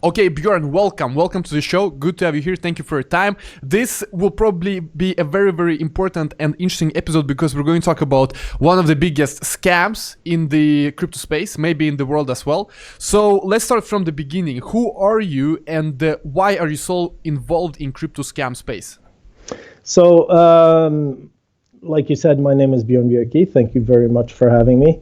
Okay, Bjorn, welcome. Welcome to the show. Good to have you here. Thank you for your time. This will probably be a very, very important and interesting episode because we're going to talk about one of the biggest scams in the crypto space, maybe in the world as well. So let's start from the beginning. Who are you and why are you so involved in crypto scam space? So, like you said, my name is Bjorn Bjercke. Thank you very much for having me.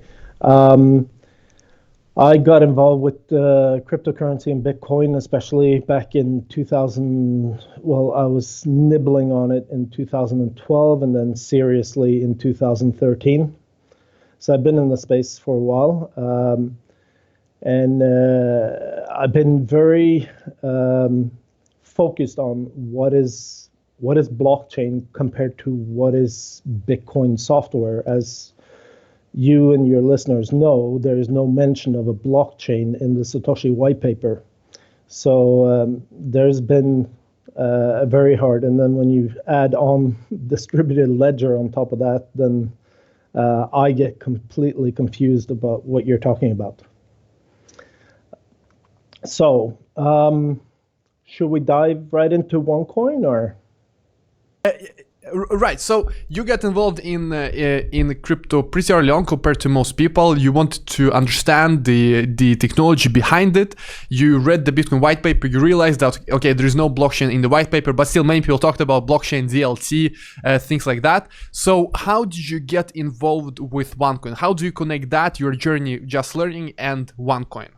I got involved with cryptocurrency and Bitcoin, especially back in 2000. Well, I was nibbling on it in 2012 and then seriously in 2013. So I've been in the space for a while. And I've been very focused on what is blockchain compared to what is Bitcoin software. As you and your listeners know, there is no mention of a blockchain in the Satoshi white paper. So there's been very hard. And then when you add on distributed ledger on top of that, then I get completely confused about what you're talking about. So should we dive right into OneCoin or? Right, so you get involved in crypto pretty early on compared to most people. You wanted to understand the technology behind it. You read the Bitcoin white paper. You realized that okay, there is no blockchain in the white paper, but still many people talked about blockchain, DLT, things like that. So how did you get involved with OneCoin? How do you connect that, your journey, just learning, and OneCoin?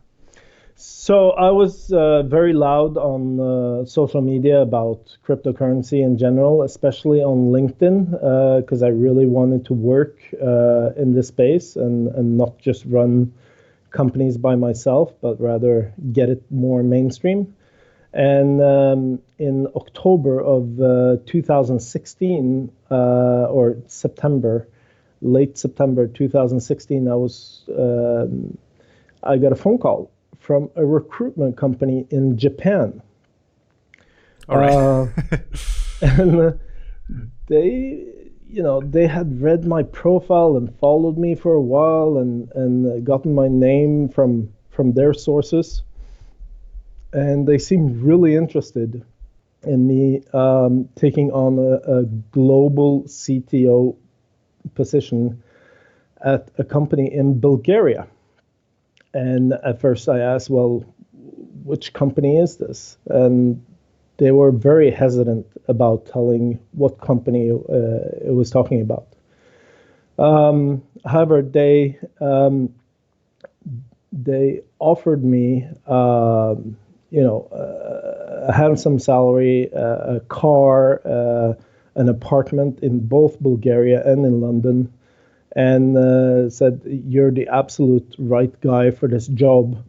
So I was very loud on social media about cryptocurrency in general, especially on LinkedIn, because I really wanted to work in this space and not just run companies by myself, but rather get it more mainstream. And in October of 2016, or September, late September 2016, I got a phone call from a recruitment company in Japan. All right. And they had read my profile and followed me for a while and gotten my name from their sources. And they seemed really interested in me taking on a global CTO position at a company in Bulgaria. And at first I asked, well, which company is this? And they were very hesitant about telling what company it was talking about. However, they offered me, a handsome salary, a car, an apartment in both Bulgaria and in London, and said, you're the absolute right guy for this job,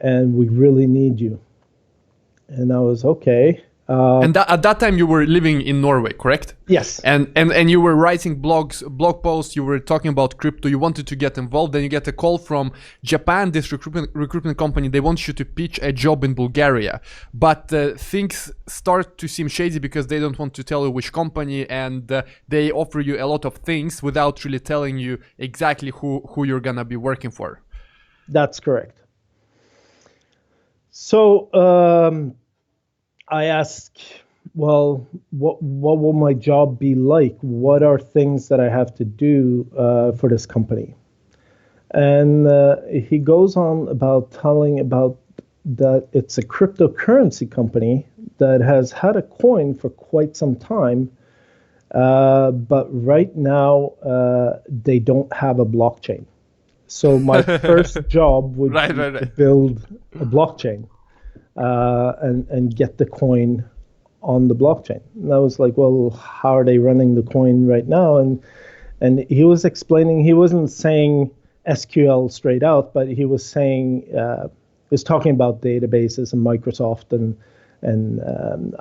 and we really need you. And I was okay. And at that time you were living in Norway, correct? Yes. And you were writing blog posts, you were talking about crypto, you wanted to get involved, then you get a call from Japan, this recruitment company, they want you to pitch a job in Bulgaria. But things start to seem shady because they don't want to tell you which company, and they offer you a lot of things without really telling you exactly who you're gonna be working for. That's correct. So I asked, well, what will my job be like? What are things that I have to do for this company? And he goes on about telling about that it's a cryptocurrency company that has had a coin for quite some time, but right now they don't have a blockchain. So my first job would be to build a blockchain. And get the coin on the blockchain. And I was like, well, how are they running the coin right now? And he was explaining, he wasn't saying SQL straight out, but he was saying, he was talking about databases and Microsoft and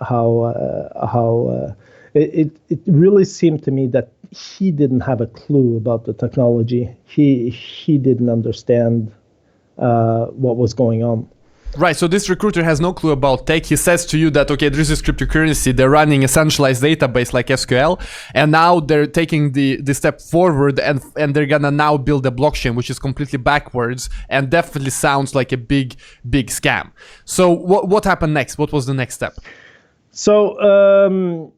how it really seemed to me that he didn't have a clue about the technology. He didn't understand what was going on. Right, so this recruiter has no clue about tech. He says to you that, okay, there is this cryptocurrency, they're running a centralized database like SQL, and now they're taking the step forward and they're gonna now build a blockchain, which is completely backwards and definitely sounds like a big scam. So what happened next? What was the next step? So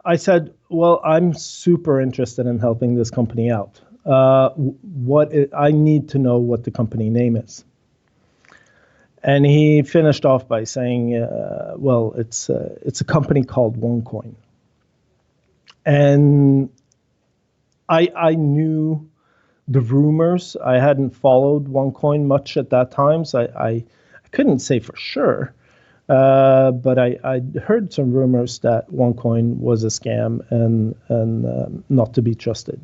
I said, well, I'm super interested in helping this company out. I need to know what the company name is. And he finished off by saying, well, it's a company called OneCoin. And I knew the rumors. I hadn't followed OneCoin much at that time, so I couldn't say for sure. But I heard some rumors that OneCoin was a scam and not to be trusted.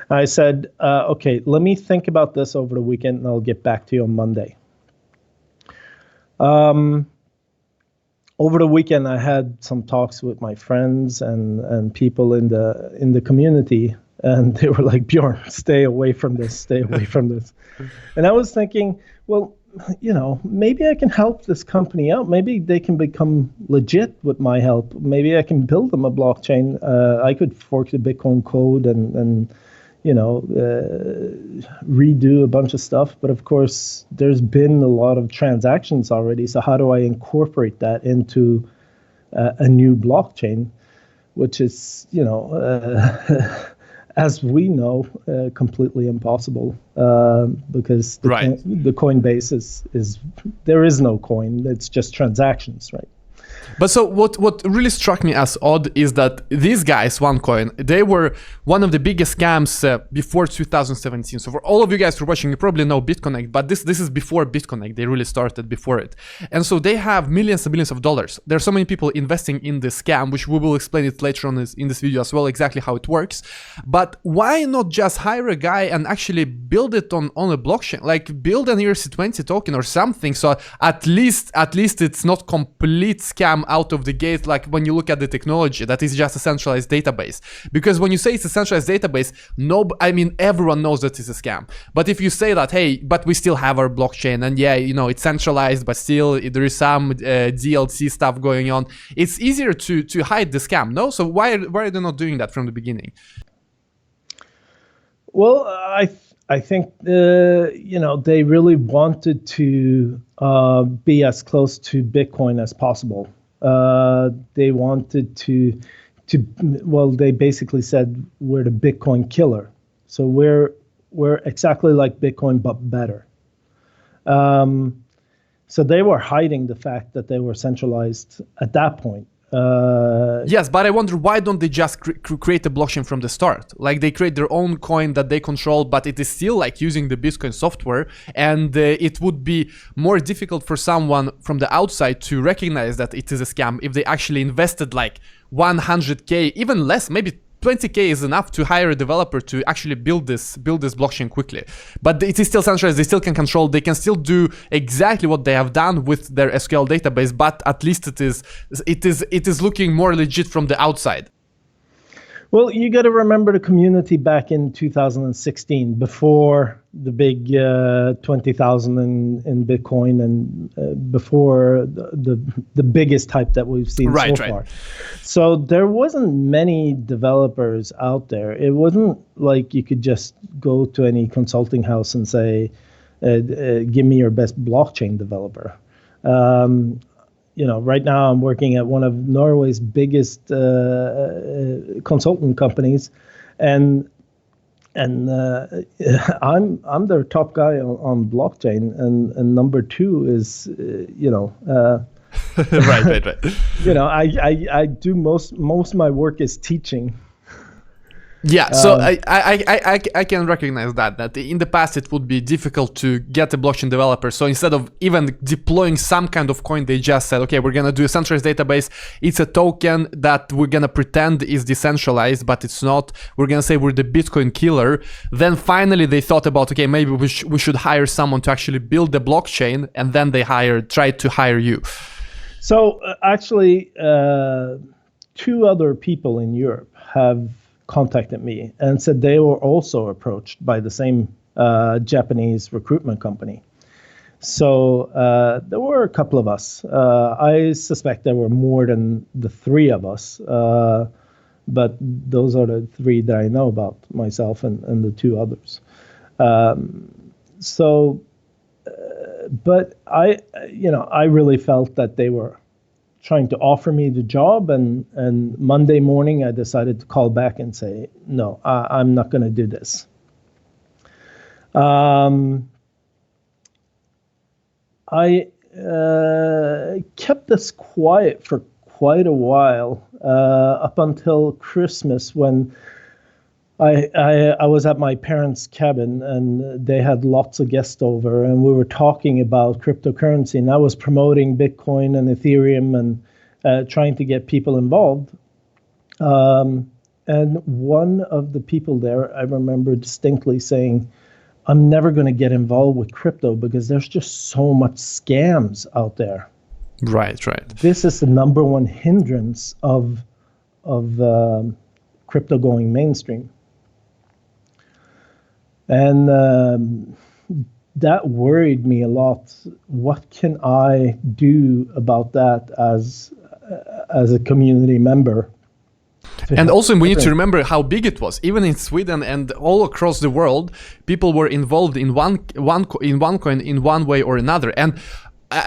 I said, okay, let me think about this over the weekend and I'll get back to you on Monday. Over the weekend, I had some talks with my friends and people in the community, and they were like, Bjorn, stay away from this, stay away from this. And I was thinking, well, maybe I can help this company out. Maybe they can become legit with my help. Maybe I can build them a blockchain. I could fork the Bitcoin code and redo a bunch of stuff. But of course, there's been a lot of transactions already. So how do I incorporate that into a new blockchain, which is, as we know, completely impossible because the Coinbase is there is no coin. It's just transactions, right? But so what really struck me as odd is that these guys, OneCoin, they were one of the biggest scams before 2017. So for all of you guys who are watching, you probably know BitConnect, but this is before BitConnect. They really started before it. And so they have millions and millions of dollars. There are so many people investing in this scam, which we will explain it later on in this video as well, exactly how it works. But why not just hire a guy and actually build it on a blockchain? Like build an ERC20 token or something, so at least it's not complete scam out of the gate, like when you look at the technology that is just a centralized database. Because when you say it's a centralized database, everyone knows that it's a scam. But if you say that, hey, but we still have our blockchain and it's centralized, but still there is some DLC stuff going on, it's easier to hide the scam, no? So why are they not doing that from the beginning? Well, I think they really wanted to be as close to Bitcoin as possible. They wanted to they basically said we're the Bitcoin killer. So we're exactly like Bitcoin but better. So they were hiding the fact that they were centralized at that point. Yes, but I wonder, why don't they just create a blockchain from the start? Like they create their own coin that they control, but it is still like using the Bitcoin software, and it would be more difficult for someone from the outside to recognize that it is a scam if they actually invested like 100K, even less, maybe 20K is enough to hire a developer to actually build this blockchain quickly. But it is still centralized, they still can control, they can still do exactly what they have done with their SQL database, but at least it is looking more legit from the outside. Well, you got to remember the community back in 2016, before the big 20,000 in Bitcoin and before the biggest hype that we've seen so far. So there wasn't many developers out there. It wasn't like you could just go to any consulting house and say, give me your best blockchain developer. Right now I'm working at one of Norway's biggest consultant companies, and I'm their top guy on blockchain, and number two is right. I do most of my work is teaching. Yeah, so I can recognize that in the past it would be difficult to get a blockchain developer. So instead of even deploying some kind of coin, they just said, okay, we're gonna do a centralized database. It's a token that we're gonna pretend is decentralized, but it's not. We're gonna say we're the Bitcoin killer. Then finally they thought about, okay, maybe we should hire someone to actually build the blockchain, and then they tried to hire you. So actually, two other people in Europe have contacted me and said they were also approached by the same Japanese recruitment company. So there were a couple of us. I suspect there were more than the three of us, but those are the three that I know about, myself and the two others. But I really felt that they were trying to offer me the job, and Monday morning I decided to call back and say, no, I'm not going to do this. I kept this quiet for quite a while, up until Christmas, when I was at my parents' cabin and they had lots of guests over, and we were talking about cryptocurrency, and I was promoting Bitcoin and Ethereum and trying to get people involved. And one of the people there, I remember distinctly saying, I'm never going to get involved with crypto because there's just so much scams out there. Right. This is the number one hindrance of crypto going mainstream. And that worried me a lot. What can I do about that as a community member? And also we need to remember how big it was. Even in Sweden and all across the world, people were involved in OneCoin in one way or another. And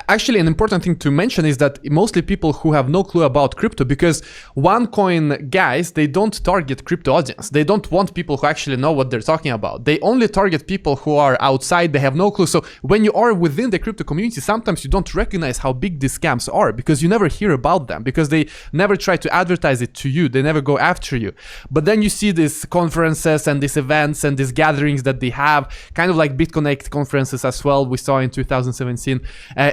actually, an important thing to mention is that mostly people who have no clue about crypto, because OneCoin guys, they don't target crypto audience. They don't want people who actually know what they're talking about. They only target people who are outside, they have no clue. So when you are within the crypto community, sometimes you don't recognize how big these scams are because you never hear about them, because they never try to advertise it to you. They never go after you. But then you see these conferences and these events and these gatherings that they have, kind of like BitConnect conferences as well, we saw in 2017.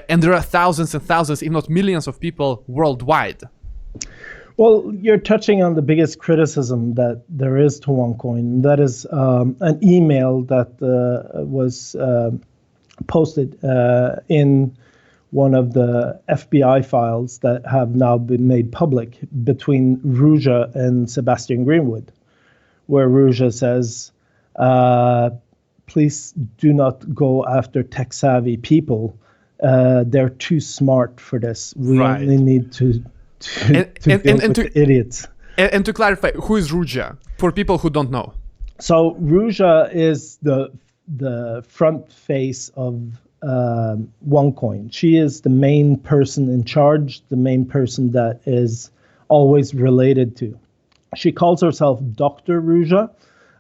And there are thousands and thousands, if not millions of people worldwide. Well, you're touching on the biggest criticism that there is to OneCoin. That is an email that was posted in one of the FBI files that have now been made public between Ruja and Sebastian Greenwood, where Ruja says, please do not go after tech-savvy people. They're too smart for this. We only need to deal with idiots. And to clarify, who is Ruja for people who don't know? So Ruja is the front face of OneCoin. She is the main person in charge, the main person that is always related to. She calls herself Dr. Ruja.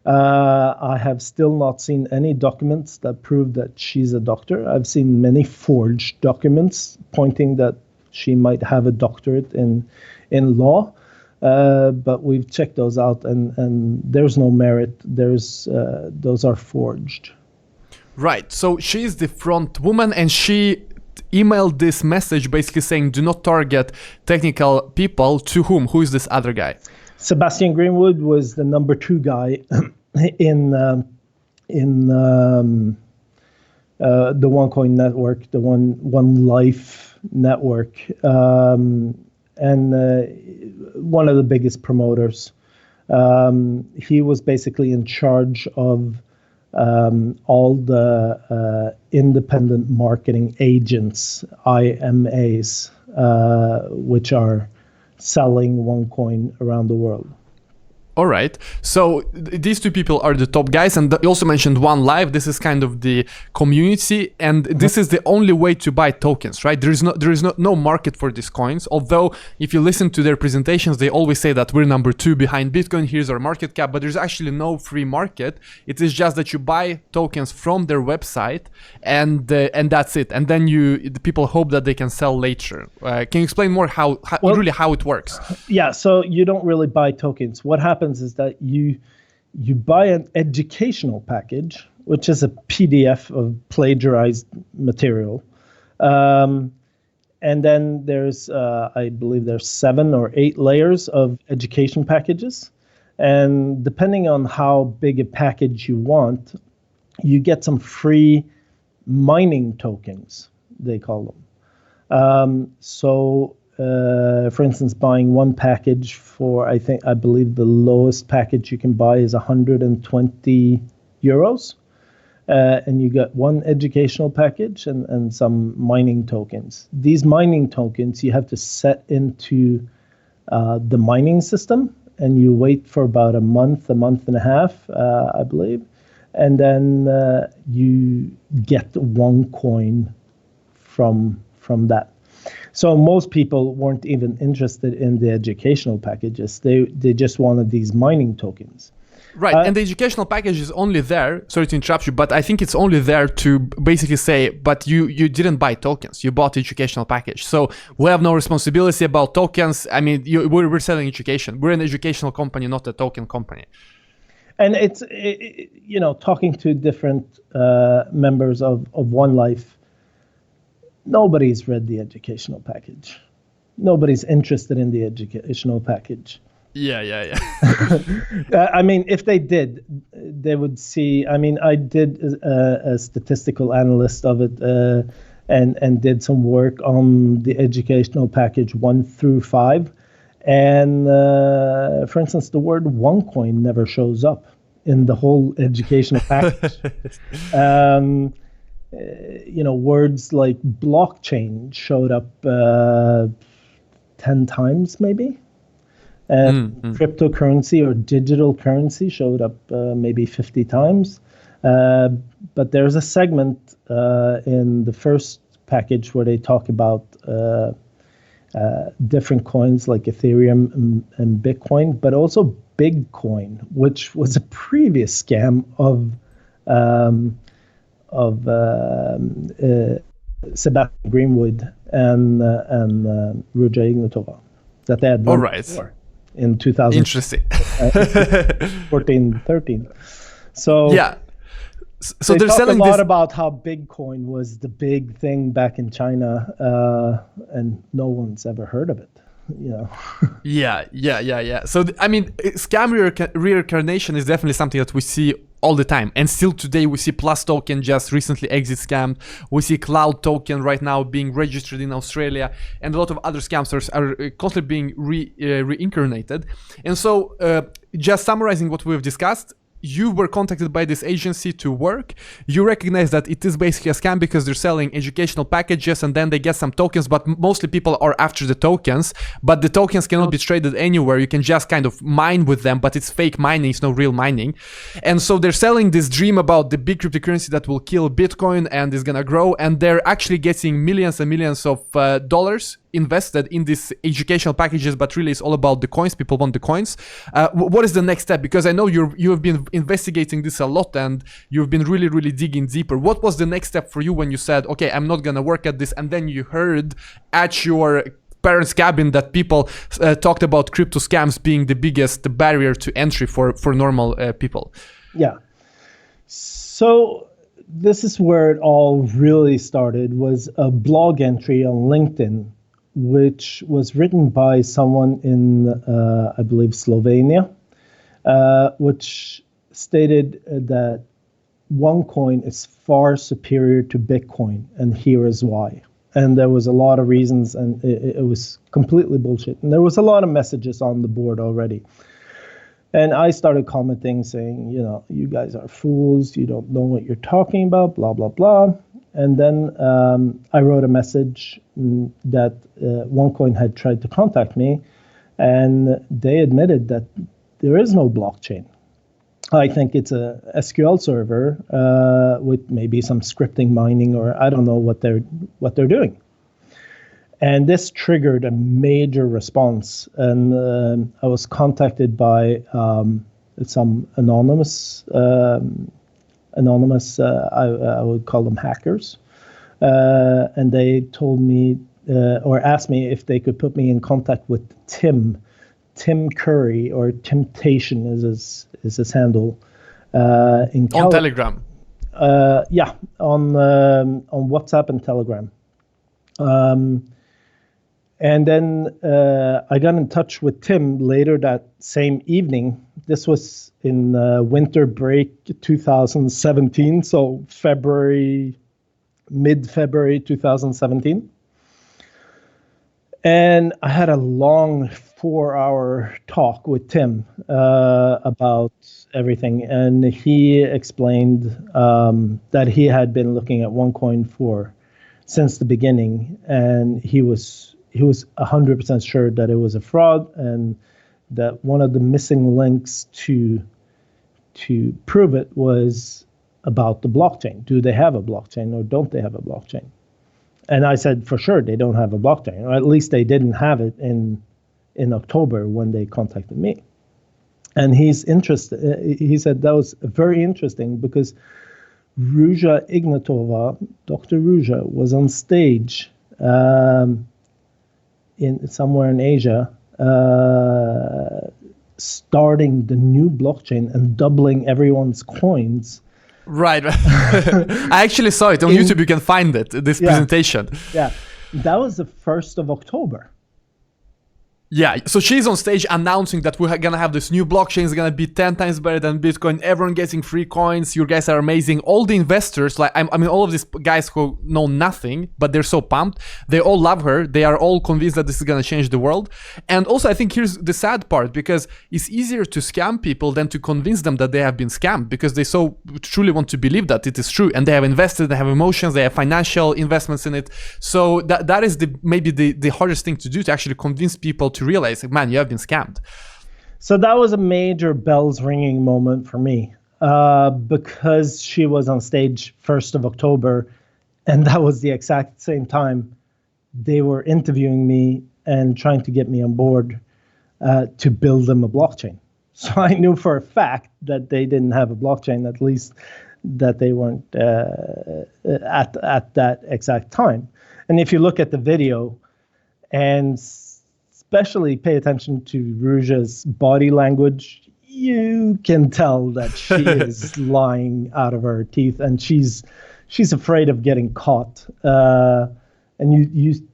I have still not seen any documents that prove that she's a doctor. I've seen many forged documents pointing that she might have a doctorate in law, but we've checked those out, and there's no merit. Those are forged. Right. So she is the front woman, and she emailed this message basically saying, "Do not target technical people." To whom? Who is this other guy? Sebastian Greenwood was the number 2 guy in the OneCoin network, the One Life network, and one of the biggest promoters. He was basically in charge of all the independent marketing agents, IMAs, which are selling OneCoin around the world. All right. So these two people are the top guys, and you also mentioned One Life. This is kind of the community, and this is the only way to buy tokens, right? There is no market for these coins. Although if you listen to their presentations, they always say that we're number 2 behind Bitcoin. Here's our market cap, but there's actually no free market. It is just that you buy tokens from their website, and that's it. And then the people hope that they can sell later. Can you explain more how it works? Yeah. So you don't really buy tokens. What happens is that you buy an educational package, which is a PDF of plagiarized material, and then there's I believe there's 7 or 8 layers of education packages, and depending on how big a package you want, you get some free mining tokens, they call them. For instance, buying one package for, I believe the lowest package you can buy is 120 euros. and you get one educational package and some mining tokens. These mining tokens you have to set into the mining system, and you wait for about a month and a half, I believe, and then you get OneCoin from that. So most people weren't even interested in the educational packages. They just wanted these mining tokens. Right, and the educational package is only there, sorry to interrupt you, but I think it's only there to basically say, but you didn't buy tokens, you bought the educational package. So we have no responsibility about tokens. I mean, we're selling education. We're an educational company, not a token company. And it's, talking to different members of One Life, nobody's read the educational package. Nobody's interested in the educational package. Yeah. I mean, if they did, they would see. I mean, I did a statistical analyst of it and did some work on the educational package 1 through 5. And for instance, the word OneCoin never shows up in the whole educational package. Words like blockchain showed up 10 times maybe. Cryptocurrency or digital currency showed up maybe 50 times. But there's a segment in the first package where they talk about different coins like Ethereum and Bitcoin, but also Bitcoin, which was a previous scam of Sebastian Greenwood and Ruja Ignatova that they had run before in 2000. Interesting. 13. So yeah. So they're selling a lot about how Bitcoin was the big thing back in China, and no one's ever heard of it. Yeah. So I mean, scam reincarnation is definitely something that we see all the time, and still today we see Plus Token just recently exit scammed. We see Cloud Token right now being registered in Australia, and a lot of other scamsters are constantly being reincarnated. And so, just summarizing what we've discussed. You were contacted by this agency to work. You recognize that it is basically a scam because they're selling educational packages and then they get some tokens, but mostly people are after the tokens, but the tokens cannot be traded anywhere. You can just kind of mine with them, but it's fake mining, it's no real mining. And so they're selling this dream about the big cryptocurrency that will kill Bitcoin and is gonna grow, and they're actually getting millions and millions of dollars invested in these educational packages, but really it's all about the coins. People want the coins. What is the next step? Because I know you have been investigating this a lot and you've been really digging deeper. What was the next step for you when you said, okay, I'm not gonna work at this, and then you heard at your parents' cabin that people talked about crypto scams being the biggest barrier to entry for normal people? Yeah. So this is where it all really started, was a blog entry on LinkedIn, which was written by someone in, I believe, Slovenia, which stated that OneCoin is far superior to Bitcoin, and here is why. And there was a lot of reasons, and it was completely bullshit. And there was a lot of messages on the board already. And I started commenting saying, you guys are fools, you don't know what you're talking about, blah, blah, blah. And then I wrote a message that OneCoin had tried to contact me, and they admitted that there is no blockchain. I think it's a SQL server with maybe some scripting mining, or I don't know what they're doing. And this triggered a major response, and I was contacted by some anonymous. I would call them hackers, and they told me or asked me if they could put me in contact with Tim Curry, or Temptation is his handle, on Telegram. Yeah, on WhatsApp and Telegram. And then I got in touch with Tim later that same evening. This was in winter break 2017, so mid-February 2017. And I had a long 4-hour talk with Tim about everything, and he explained that he had been looking at OneCoin since the beginning, and he was 100% sure that it was a fraud, and that one of the missing links to prove it was about the blockchain. Do they have a blockchain or don't they have a blockchain? And I said, for sure, they don't have a blockchain, or at least they didn't have it in October when they contacted me. And he's interested. He said that was very interesting because Ruja Ignatova, Dr. Ruja, was on stage in somewhere in Asia, starting the new blockchain and doubling everyone's coins. Right. I actually saw it on YouTube. You can find it, this presentation. Yeah. That was the 1st of October. Yeah, so she's on stage announcing that we're gonna have this new blockchain. It's gonna be 10 times better than Bitcoin. Everyone getting free coins. You guys are amazing. All the investors, like I mean, all of these guys who know nothing, but they're so pumped. They all love her. They are all convinced that this is gonna change the world. And also, I think here's the sad part, because it's easier to scam people than to convince them that they have been scammed, because they so truly want to believe that it is true, and they have invested, they have emotions, they have financial investments in it. So that is maybe the hardest thing to do, to actually convince people to realize, man, you have been scammed. So that was a major bells ringing moment for me, because she was on stage 1st of October, and that was the exact same time they were interviewing me and trying to get me on board to build them a blockchain. So I knew for a fact that they didn't have a blockchain, at least that they weren't at that exact time. And if you look at the video, and especially pay attention to Ruja's body language, you can tell that she is lying out of her teeth, and she's afraid of getting caught. And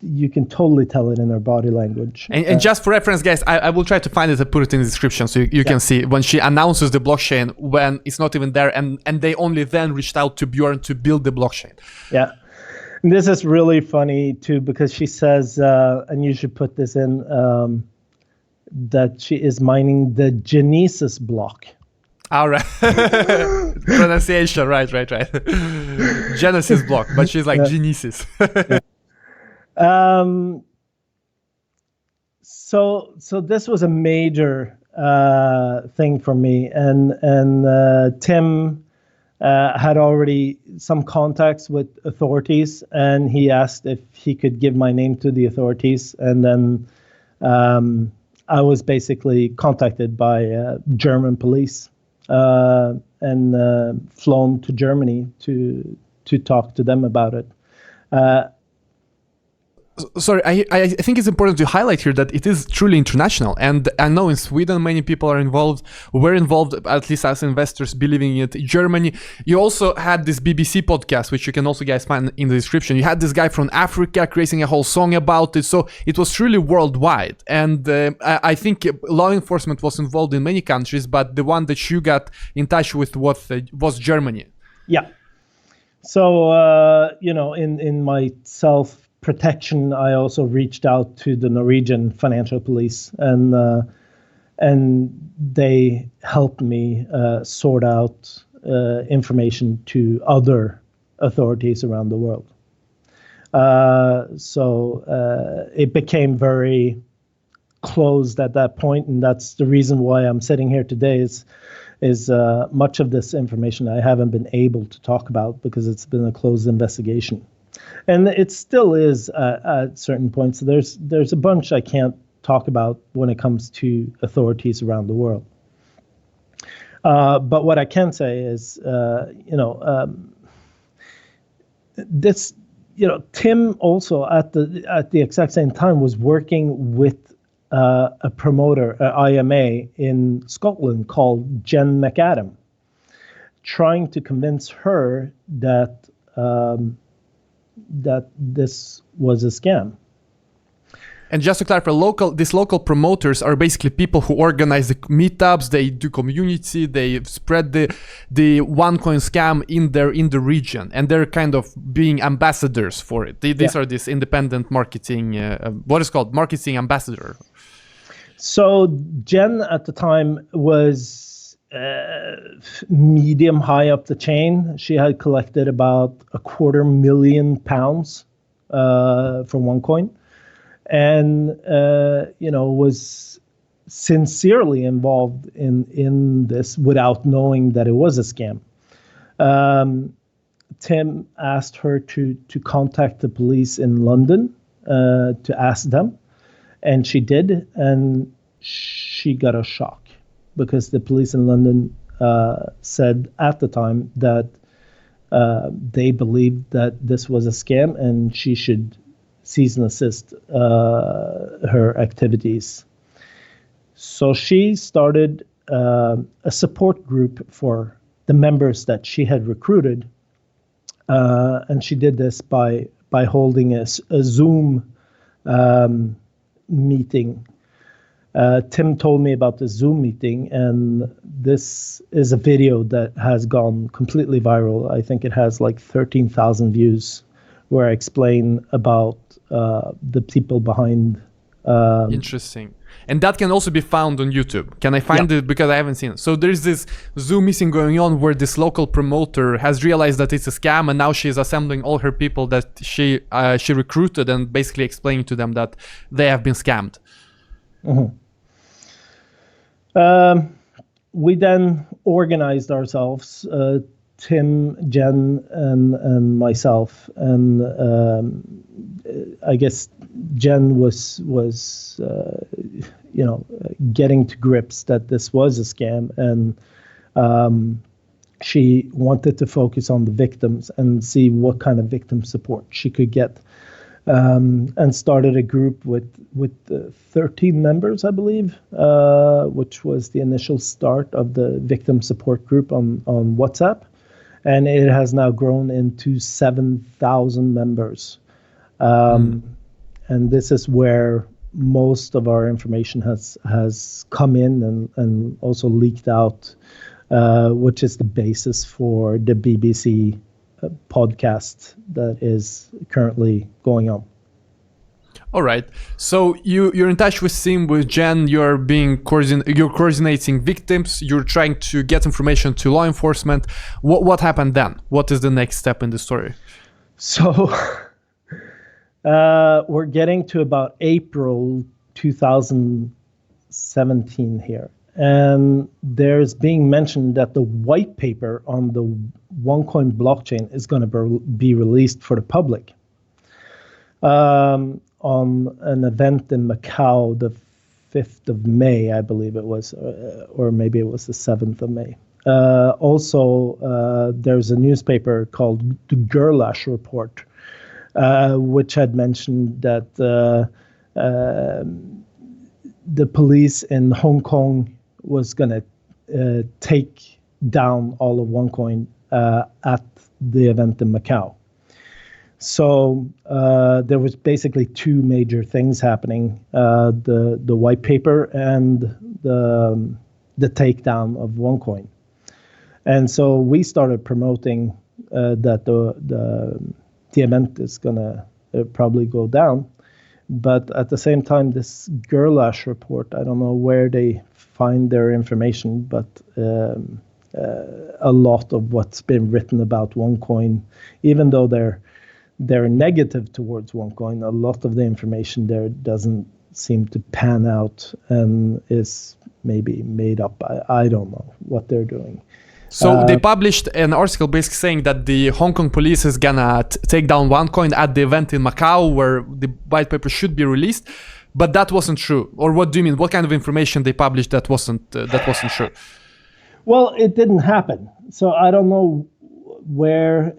you can totally tell it in her body language. And just for reference, guys, I will try to find it and put it in the description so you can see when she announces the blockchain, when it's not even there, and they only then reached out to Bjorn to build the blockchain. Yeah. And this is really funny too, because she says, and you should put this in, that she is mining the Genesis block. All right. Pronunciation, right. Genesis block, but she's like Genesis. So this was a major thing for me, and Tim had already some contacts with authorities, and he asked if he could give my name to the authorities, and then I was basically contacted by German police and flown to Germany to talk to them about it. Sorry, I think it's important to highlight here that it is truly international, and I know in Sweden many people are involved. We're involved, at least as investors, believing in it. Germany, you also had this BBC podcast, which you can also guys find in the description. You had this guy from Africa creating a whole song about it, so it was truly worldwide. And I think law enforcement was involved in many countries, but the one that you got in touch with was Germany. Yeah. So in my self-protection, I also reached out to the Norwegian financial police, and they helped me sort out information to other authorities around the world. So it became very closed at that point, and that's the reason why I'm sitting here today. Is much of this information I haven't been able to talk about because it's been a closed investigation. And it still is at certain points. There's a bunch I can't talk about when it comes to authorities around the world. But what I can say is, this, Tim also at the exact same time was working with a promoter, IMA in Scotland called Jen McAdam, trying to convince her that this was a scam. And just to clarify, these local promoters are basically people who organize the meetups. They do community. They spread the OneCoin scam in the region, and they're kind of being ambassadors for it. These are this independent marketing. What is called marketing ambassador. So Jen at the time was medium high up the chain. She had collected about £250,000 from OneCoin, and was sincerely involved in this without knowing that it was a scam. Tim asked her to contact the police in London to ask them, and she did, and she got a shock because the police in London said at the time that they believed that this was a scam and she should cease and desist her activities. So she started a support group for the members that she had recruited, and she did this by holding a Zoom meeting. Tim told me about the Zoom meeting, and this is a video that has gone completely viral. I think it has like 13,000 views, where I explain about the people behind. Interesting. And that can also be found on YouTube. Can I find it? Because I haven't seen it. So there's this Zoom meeting going on where this local promoter has realized that it's a scam, and now she's assembling all her people that she recruited and basically explaining to them that they have been scammed. Mm-hmm. We then organized ourselves, Tim, Jen, and myself, and I guess Jen was getting to grips that this was a scam, and she wanted to focus on the victims and see what kind of victim support she could get, and started a group with 13 members, I believe, which was the initial start of the victim support group on WhatsApp. And it has now grown into 7,000 members. And this is where most of our information has come in and also leaked out, which is the basis for the BBC podcast that is currently going on. All right. So you're in touch with Sim, with Jen. You're coordinating victims. You're trying to get information to law enforcement. What happened then? What is the next step in the story? So we're getting to about April 2017 here, and there's being mentioned that the white paper on the OneCoin blockchain is going to be released for the public. On an event in Macau, the 5th of May, I believe it was, or maybe it was the 7th of May. Also, there's a newspaper called the Gerlache Report, which had mentioned that the police in Hong Kong was going to take down all of OneCoin at the event in Macau. So there was basically two major things happening: the white paper and the takedown of OneCoin. And so we started promoting that the event is gonna probably go down. But at the same time, this Gerlache report, I don't know where they find their information, but a lot of what's been written about OneCoin, even though they're negative towards OneCoin, a lot of the information there doesn't seem to pan out and is maybe made up. I don't know what they're doing. So they published an article basically saying that the Hong Kong police is gonna take down OneCoin at the event in Macau where the white paper should be released, but that wasn't true. Or what do you mean? What kind of information they published that wasn't true? Well, it didn't happen. So I don't know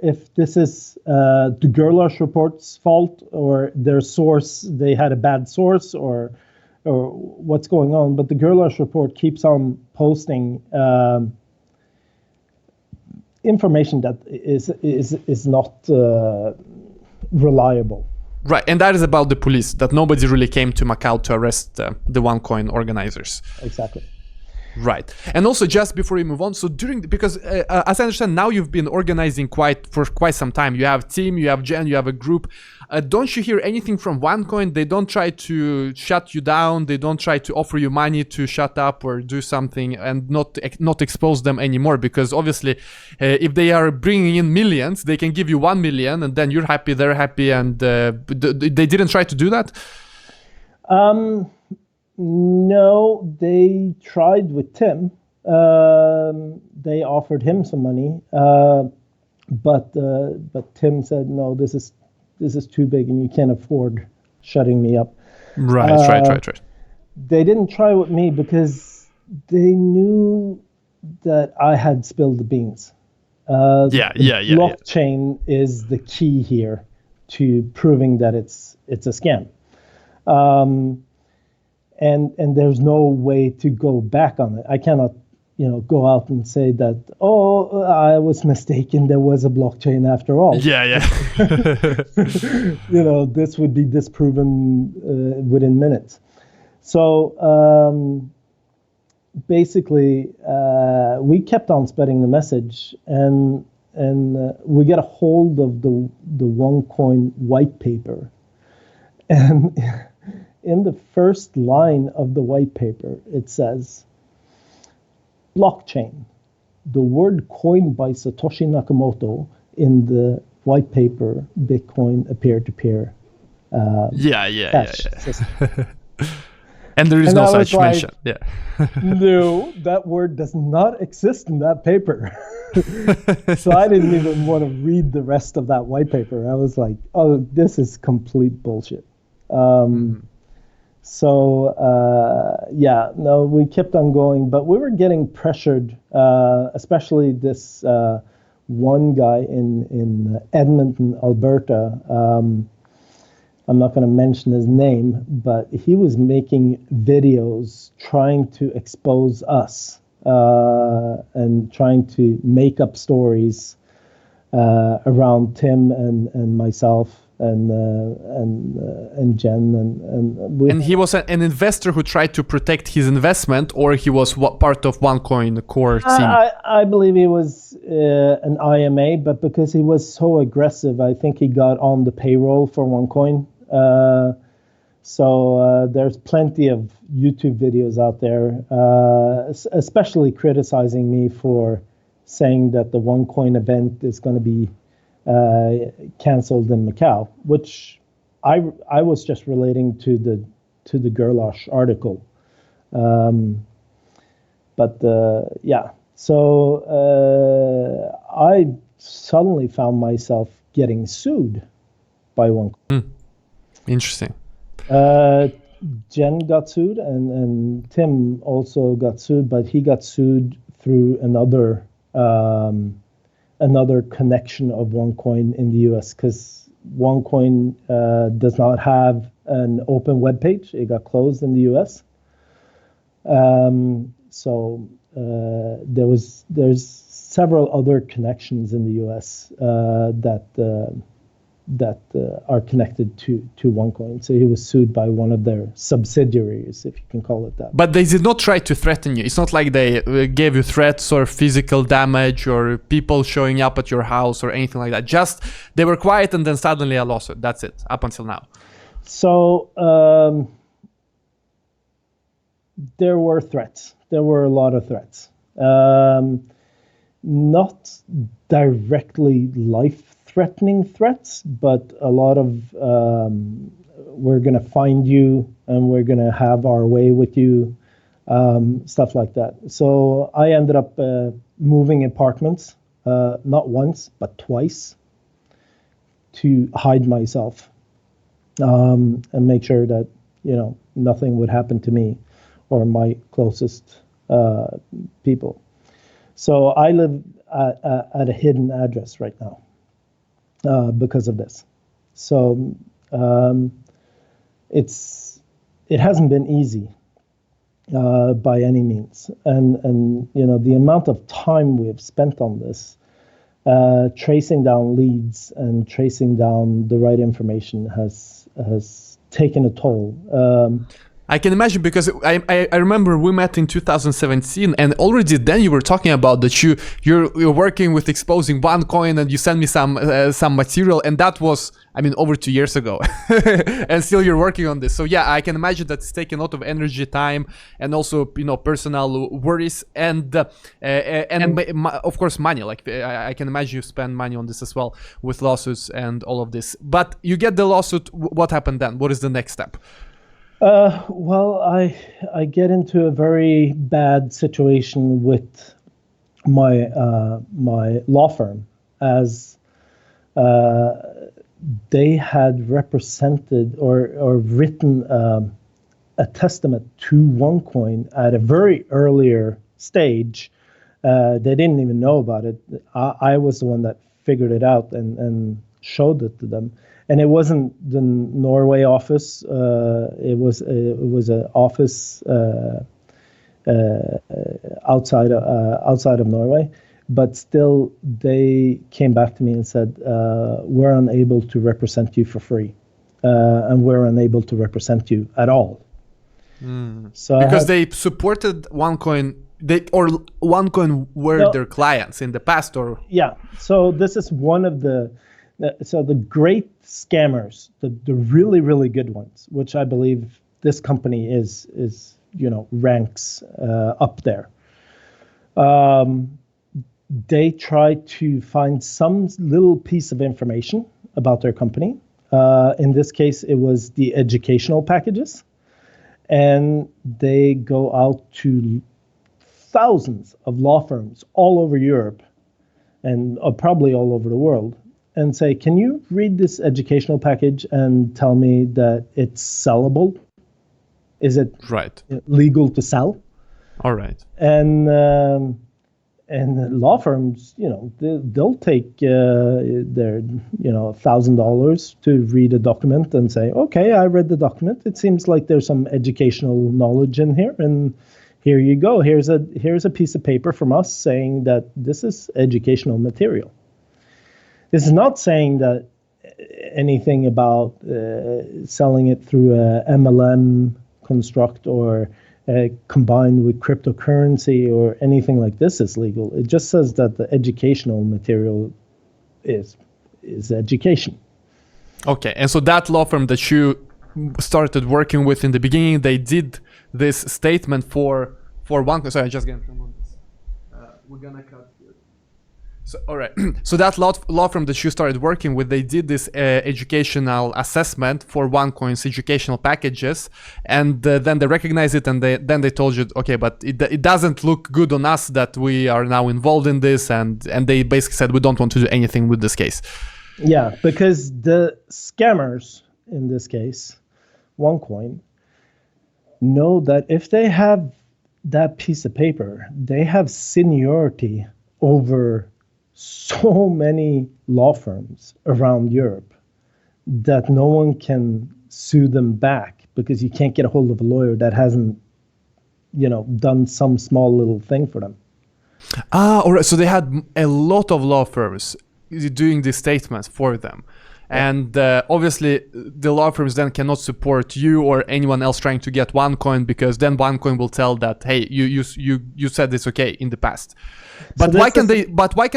if this is the Gerlache report's fault or their source, they had a bad source, or what's going on. But the Gerlache report keeps on posting information that is not reliable. Right, and that is about the police, that nobody really came to Macau to arrest the OneCoin organizers. Exactly. Right. And also, just before we move on, so because as I understand, now you've been organizing for quite some time. You have team, you have Jen, you have a group. Don't you hear anything from OneCoin? They don't try to shut you down. They don't try to offer you money to shut up or do something and not expose them anymore. Because obviously, if they are bringing in millions, they can give you 1 million and then you're happy, they're happy. And they didn't try to do that? No, they tried with Tim. They offered him some money, but Tim said, "No, this is too big, and you can't afford shutting me up." Right. They didn't try with me because they knew that I had spilled the beans. Blockchain is the key here to proving that it's a scam. And there's no way to go back on it. I cannot, go out and say that, I was mistaken. There was a blockchain after all. Yeah. This would be disproven within minutes. So basically, we kept on spreading the message, and we get a hold of the OneCoin white paper, and. In the first line of the white paper, it says, blockchain. The word coined by Satoshi Nakamoto in the white paper, Bitcoin peer-to-peer. Yeah. And there is no such mention. Yeah. No, that word does not exist in that paper. So I didn't even want to read the rest of that white paper. I was like, oh, this is complete bullshit. So, we kept on going, but we were getting pressured, especially this one guy in Edmonton, Alberta. I'm not going to mention his name, but he was making videos trying to expose us and trying to make up stories around Tim and myself. And Jen and he was an investor who tried to protect his investment, or he was part of OneCoin core team? I believe he was an IMA, but because he was so aggressive, I think he got on the payroll for OneCoin. So there's plenty of YouTube videos out there, especially criticizing me for saying that the OneCoin event is going to be canceled in Macau, which I was just relating to the Gerlach article. So I suddenly found myself getting sued by OneCoin. Interesting. Jen got sued, and Tim also got sued, but he got sued through another connection of OneCoin in the US, because OneCoin does not have an open web page. It got closed in the US. So there's several other connections in the US that are connected to OneCoin. So he was sued by one of their subsidiaries, if you can call it that. But they did not try to threaten you. It's not like they gave you threats or physical damage or people showing up at your house or anything like that. Just they were quiet and then suddenly a lawsuit. That's it, up until now. So there were threats. There were a lot of threats. Not directly life-threatening threats, but a lot of we're going to find you and we're going to have our way with you, stuff like that. So I ended up moving apartments, not once, but twice, to hide myself and make sure that, nothing would happen to me or my closest people. So I live at a hidden address right now because of this. So it hasn't been easy by any means, and the amount of time we have spent on this, tracing down leads and tracing down the right information has has taken a toll. I can imagine, because I remember we met in 2017, and already then you were talking about that you're working with exposing OneCoin, and you sent me some material, and that was, I mean, over 2 years ago, and still you're working on this. So yeah, I can imagine that it's taken a lot of energy, time, and also personal worries, and of course money. Like I can imagine you spend money on this as well with lawsuits and all of this. But you get the lawsuit. What happened then? What is the next step? Well, I get into a very bad situation with my my law firm, as they had represented or written a testament to OneCoin at a very earlier stage. They didn't even know about it. I was the one that figured it out and showed it to them. And it wasn't the Norway office. It was an office outside of Norway, but still they came back to me and said, "We're unable to represent you for free, and we're unable to represent you at all." So because they supported OneCoin, OneCoin were their clients in the past, or yeah. So this is one of the. So the great scammers, the really, really good ones, which I believe this company is ranks up there. They try to find some little piece of information about their company. In this case, it was the educational packages, and they go out to thousands of law firms all over Europe, and probably all over the world, and say, "Can you read this educational package and tell me that it's sellable? Is it legal to sell?" All right. And law firms, they'll take their $1,000 to read a document and say, "Okay, I read the document. It seems like there's some educational knowledge in here, and here you go. Here's a piece of paper from us saying that this is educational material." This is not saying that anything about selling it through a MLM construct or combined with cryptocurrency or anything like this is legal. It just says that the educational material is education. Okay, and so that law firm that you started working with in the beginning, they did this statement for OneCoin. Sorry, I just got from this. We're gonna cut. So, all right. So that law firm that you started working with, they did this educational assessment for OneCoin's educational packages, and then they recognized it, and then they told you, okay, but it doesn't look good on us that we are now involved in this, and they basically said we don't want to do anything with this case. Yeah, because the scammers in this case, OneCoin, know that if they have that piece of paper, they have seniority over so many law firms around Europe that no one can sue them back, because you can't get a hold of a lawyer that hasn't, done some small little thing for them. All right. So they had a lot of law firms doing these statements for them. And obviously, the law firms then cannot support you or anyone else trying to get OneCoin, because then OneCoin will tell that, hey, you said it's okay in the past. But why can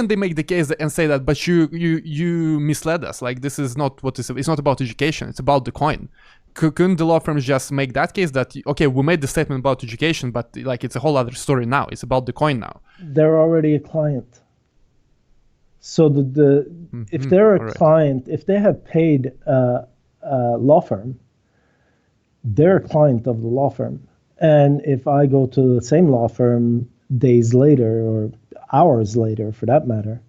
they make the case and say that? But you misled us. Like, this is not what it's not about education. It's about the coin. Couldn't the law firms just make that case that, okay, we made the statement about education, but like it's a whole other story now. It's about the coin now. They're already a client. So if they're a client, if they have paid a law firm, they're a client of the law firm. And if I go to the same law firm days later, or hours later for that matter,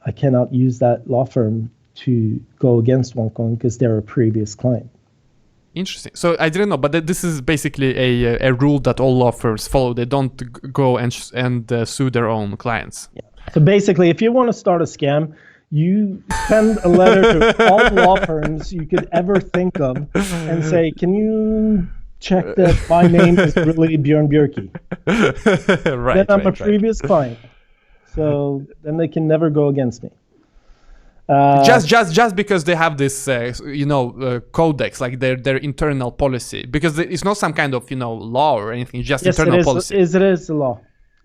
I cannot use that law firm to go against OneCoin because they're a previous client. Interesting. So I didn't know, but this is basically a rule that all law firms follow. They don't go and sue their own clients. Yeah. So basically, if you want to start a scam, you send a letter to all law firms you could ever think of and say, "Can you check that my name is really Bjorn Bjercke?" Then I'm a previous client. So then they can never go against me. Just because they have this codex, like their internal policy, because it's not some kind of law or anything, it's just internal policy. It is a law.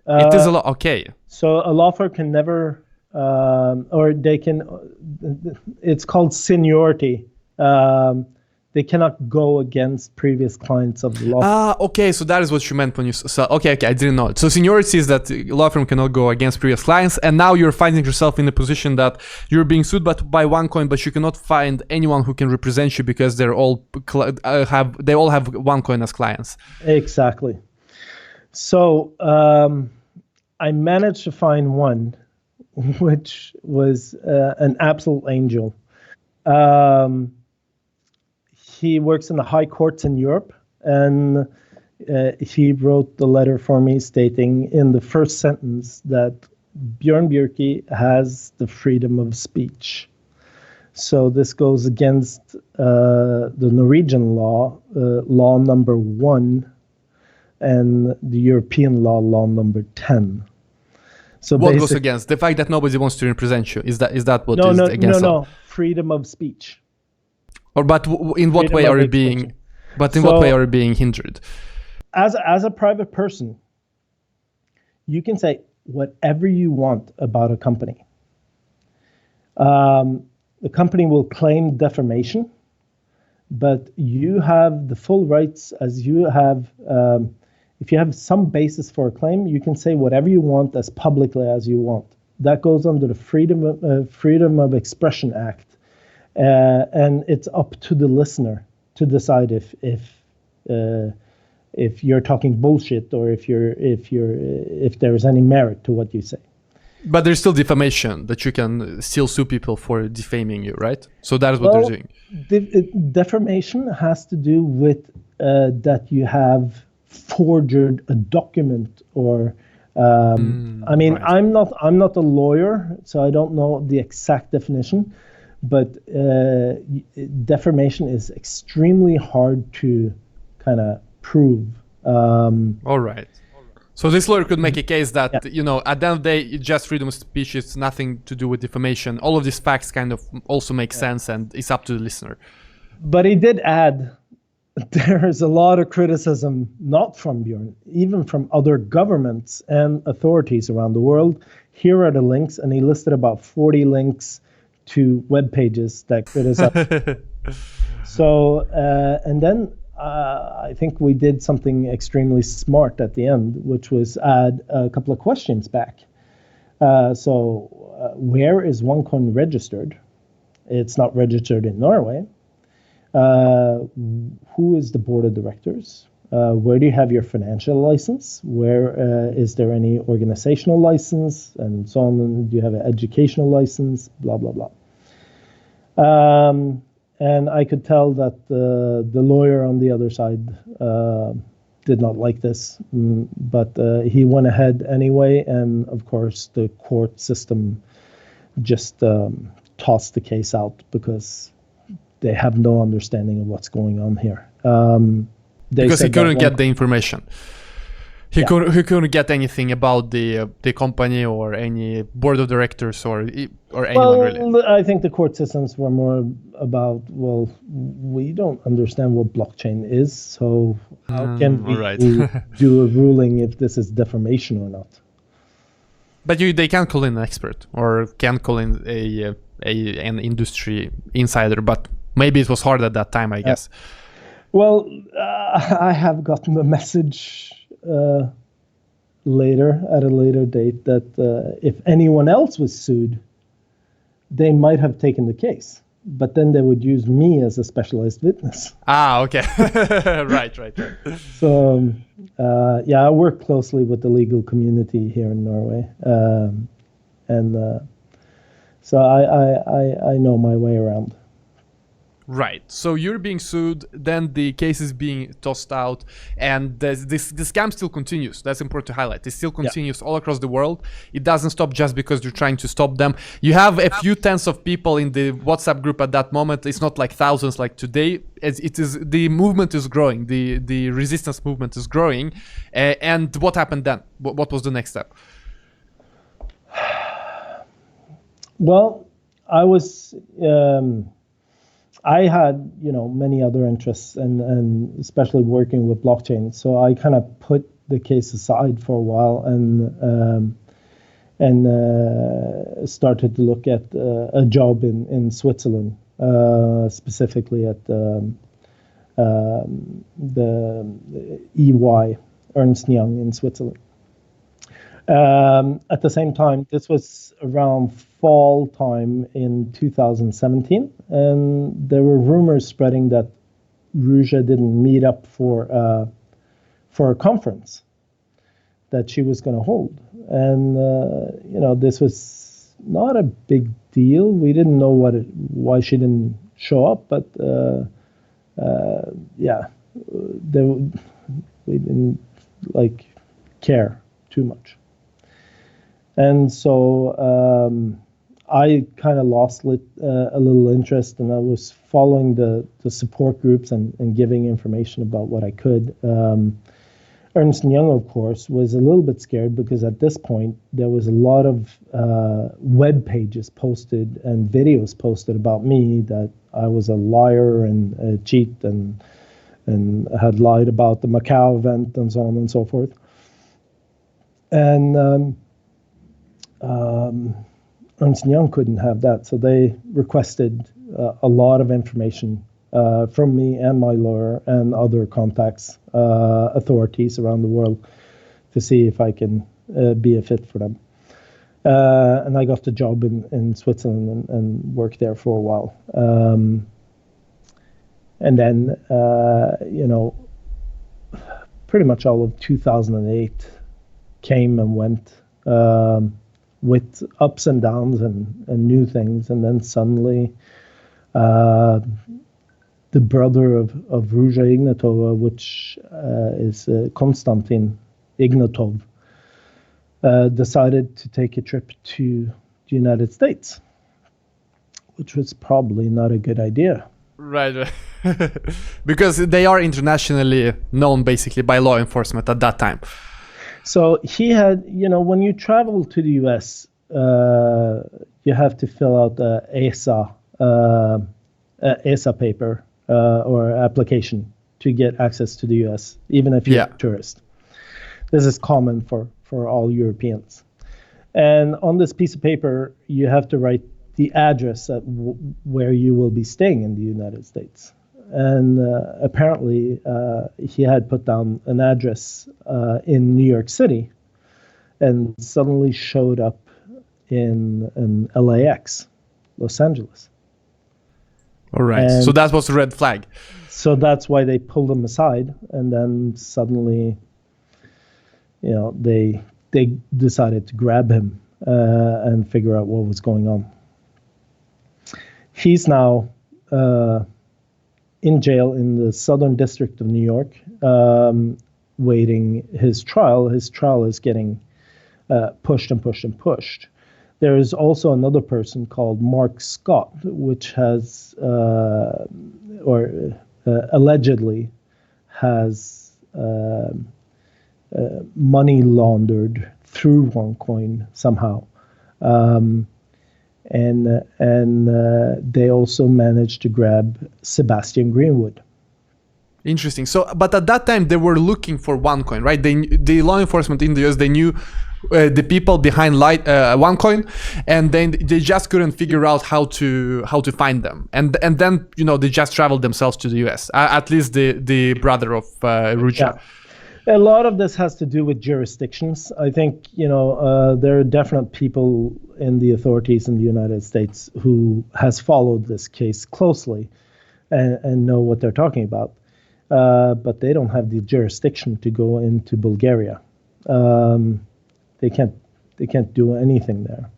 It is a law. Okay. So a law firm can never, or they can. It's called seniority. They cannot go against previous clients of the law. Okay, so that is what you meant when you okay, I didn't know it. So seniority is that law firm cannot go against previous clients, and now you're finding yourself in a position that you're being sued by OneCoin, but you cannot find anyone who can represent you because they all have OneCoin as clients. Exactly. So I managed to find one, which was an absolute angel. He works in the high courts in Europe, and he wrote the letter for me stating in the first sentence that Bjorn Bjercke has the freedom of speech. So this goes against the Norwegian law, law number 1, and the European law number 10. So what goes against? The fact that nobody wants to represent you? Is that what is against? No, freedom of speech. But in what way are you being? But in what way are you being hindered? As a private person, you can say whatever you want about a company. The company will claim defamation, but you have the full rights as you have. If you have some basis for a claim, you can say whatever you want as publicly as you want. That goes under the Freedom of Expression Act. And it's up to the listener to decide if you're talking bullshit or if there's any merit to what you say. But there's still defamation, that you can still sue people for defaming you, right? So that is what they're doing. Defamation has to do with that you have forged a document or. Right. I'm not a lawyer, so I don't know the exact definition. But defamation is extremely hard to kind of prove. All right. So this lawyer could make a case that, at the end of the day, it's just freedom of speech. It's nothing to do with defamation. All of these facts kind of also make sense, and it's up to the listener. But he did add, there's a lot of criticism, not from Bjorn, even from other governments and authorities around the world. Here are the links, and he listed about 40 links to web pages that criticize. So, and then I think we did something extremely smart at the end, which was add a couple of questions back. Where is OneCoin registered? It's not registered in Norway. Who is the board of directors? Where do you have your financial license? Where is there any organizational license, and so on? Do you have an educational license? Blah, blah, blah. And I could tell that the lawyer on the other side did not like this, but he went ahead anyway. And of course, the court system just tossed the case out because they have no understanding of what's going on here. Because he couldn't get the information. He couldn't get anything about the company or any board of directors or anyone really. I think the court systems were more about, we don't understand what blockchain is, so how can we do a ruling if this is defamation or not? But they can't call in an expert or can't call in an industry insider, but maybe it was hard at that time, I guess. Well, I have gotten a message at a later date that if anyone else was sued, they might have taken the case, but then they would use me as a specialized witness. Okay. Right. So, I work closely with the legal community here in Norway, so I know my way around. Right. So you're being sued, then the case is being tossed out, and the scam still continues. That's important to highlight. It still continues all across the world. It doesn't stop just because you're trying to stop them. You have a few tens of people in the WhatsApp group at that moment. It's not like thousands like today. The movement is growing. The resistance movement is growing. And what happened then? What was the next step? Well, I was I had many other interests and especially working with blockchain. So I kind of put the case aside for a while and started to look at a job in Switzerland, specifically at the EY, Ernst Young in Switzerland. At the same time, this was around fall time in 2017, and there were rumors spreading that Ruja didn't meet up for a conference that she was going to hold. And this was not a big deal. We didn't know why she didn't show up, but we didn't care too much. And so I kind of lost a little interest, and I was following the support groups and giving information about what I could. Ernst Young, of course, was a little bit scared because at this point there was a lot of web pages posted and videos posted about me that I was a liar and a cheat and had lied about the Macau event and so on and so forth. And Ernst Young couldn't have that, so they requested a lot of information from me and my lawyer and other contacts, authorities around the world, to see if I can be a fit for them. And I got the job in Switzerland and worked there for a while. And then, pretty much all of 2008 came and went with ups and downs and new things. And then suddenly, the brother of Ruja Ignatova, which is Konstantin Ignatov, decided to take a trip to the United States, which was probably not a good idea. Right. Because they are internationally known basically by law enforcement at that time. So he had, when you travel to the US, you have to fill out a ESA paper or application to get access to the US, even if you're a tourist. This is common for all Europeans. And on this piece of paper, you have to write the address at where you will be staying in the United States. And apparently, he had put down an address in New York City and suddenly showed up in LAX, Los Angeles. All right. And so that was a red flag. So that's why they pulled him aside. And then suddenly, they decided to grab him and figure out what was going on. He's now in jail in the Southern District of New York, waiting his trial. His trial is getting pushed and pushed and pushed. There is also another person called Mark Scott, which has, allegedly has money laundered through OneCoin somehow. And they also managed to grab Sebastian Greenwood. Interesting. So, but at that time they were looking for OneCoin, right? The law enforcement in the US, they knew the people behind OneCoin, and then they just couldn't figure out how to find them. And then they just traveled themselves to the US. At least the brother of Ruja. Yeah. A lot of this has to do with jurisdictions. I think, there are definite people in the authorities in the United States who has followed this case closely and know what they're talking about. But they don't have the jurisdiction to go into Bulgaria. They can't do anything there.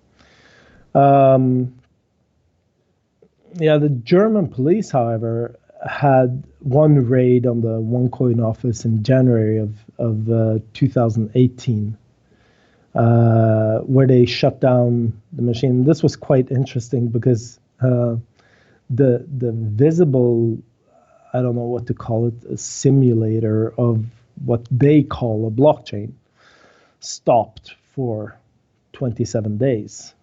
The German police, however, had one raid on the OneCoin office in January of 2018, where they shut down the machine. This was quite interesting because the visible, I don't know what to call it, a simulator of what they call a blockchain, stopped for 27 days.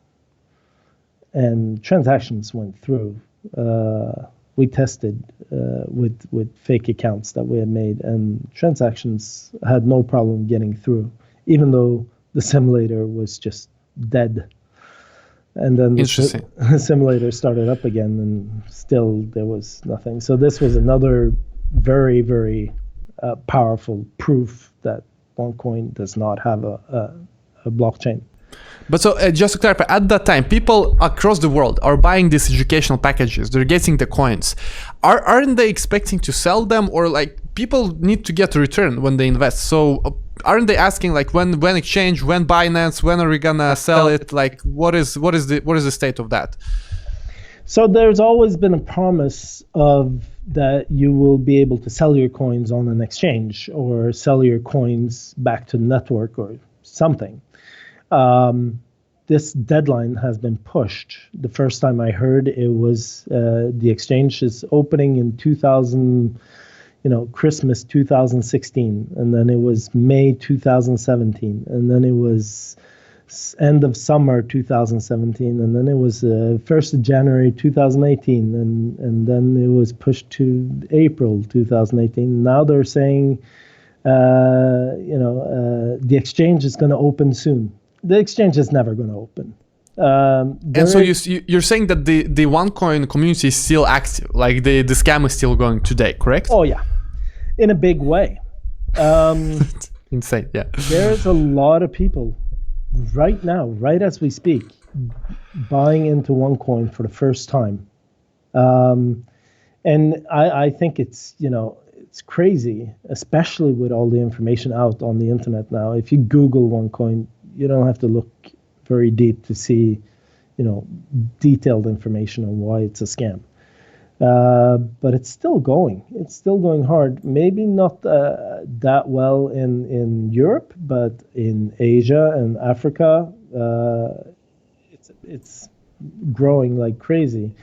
and transactions went through. We tested with fake accounts that we had made, and transactions had no problem getting through, even though the simulator was just dead. And then the simulator started up again, and still there was nothing. So this was another very, very powerful proof that OneCoin does not have a blockchain. But so just to clarify, at that time, people across the world are buying these educational packages. They're getting the coins. Aren't they expecting to sell them, or like people need to get a return when they invest? So aren't they asking like when exchange, when Binance, when are we gonna sell it? Like what is the state of that? So there's always been a promise of that you will be able to sell your coins on an exchange or sell your coins back to the network or something. This deadline has been pushed. The first time I heard it was the exchange is opening in Christmas 2016, and then it was May 2017, and then it was end of summer 2017, and then it was 1st of January 2018, and then it was pushed to April 2018. Now they're saying, the exchange is going to open soon. The exchange is never going to open. And so you're saying that the OneCoin community is still active, like the scam is still going today, correct? Oh yeah, in a big way. Insane, yeah. There's a lot of people right now, right as we speak, buying into OneCoin for the first time. And I think it's crazy, especially with all the information out on the internet now. If you Google OneCoin, you don't have to look very deep to see, detailed information on why it's a scam. But it's still going. It's still going hard. Maybe not that well in Europe, but in Asia and Africa, it's growing like crazy.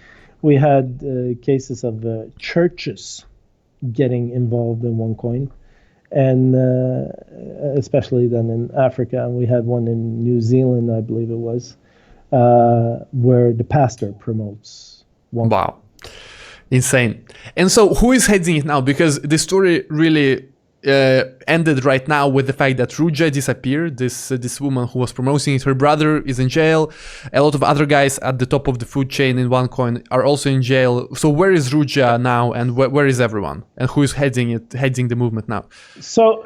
We had cases of churches getting involved in OneCoin, and especially then in Africa. And we had one in New Zealand, I believe it was, where the pastor promotes OneCoin. Wow. Insane. And so who is heading it now? Because the story really ended right now with the fact that Ruja disappeared, this woman who was promoting it. Her brother is in jail. A lot of other guys at the top of the food chain in OneCoin are also in jail. So where is Ruja now, and where is everyone? And who is heading the movement now? So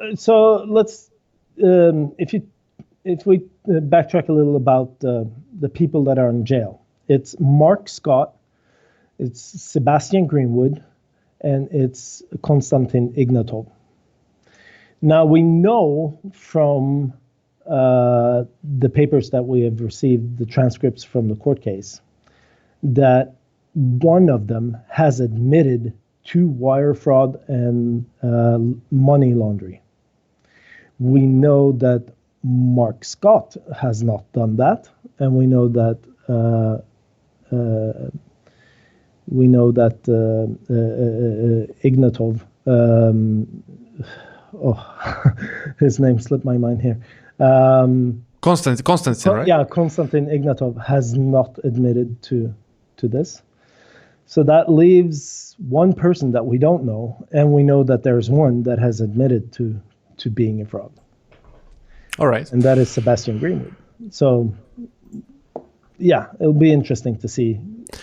let's if we backtrack a little about the people that are in jail. It's Mark Scott, it's Sebastian Greenwood, and it's Konstantin Ignatov. Now, we know from the papers that we have received, the transcripts from the court case, that one of them has admitted to wire fraud and money laundering. We know that Mark Scott has not done that, and we know that Ignatov. His name slipped my mind here. Konstantin, right? Yeah, Konstantin Ignatov has not admitted to this. So that leaves one person that we don't know, and we know that there's one that has admitted to being a fraud. All right. And that is Sebastian Greenwood. So, yeah, it'll be interesting to see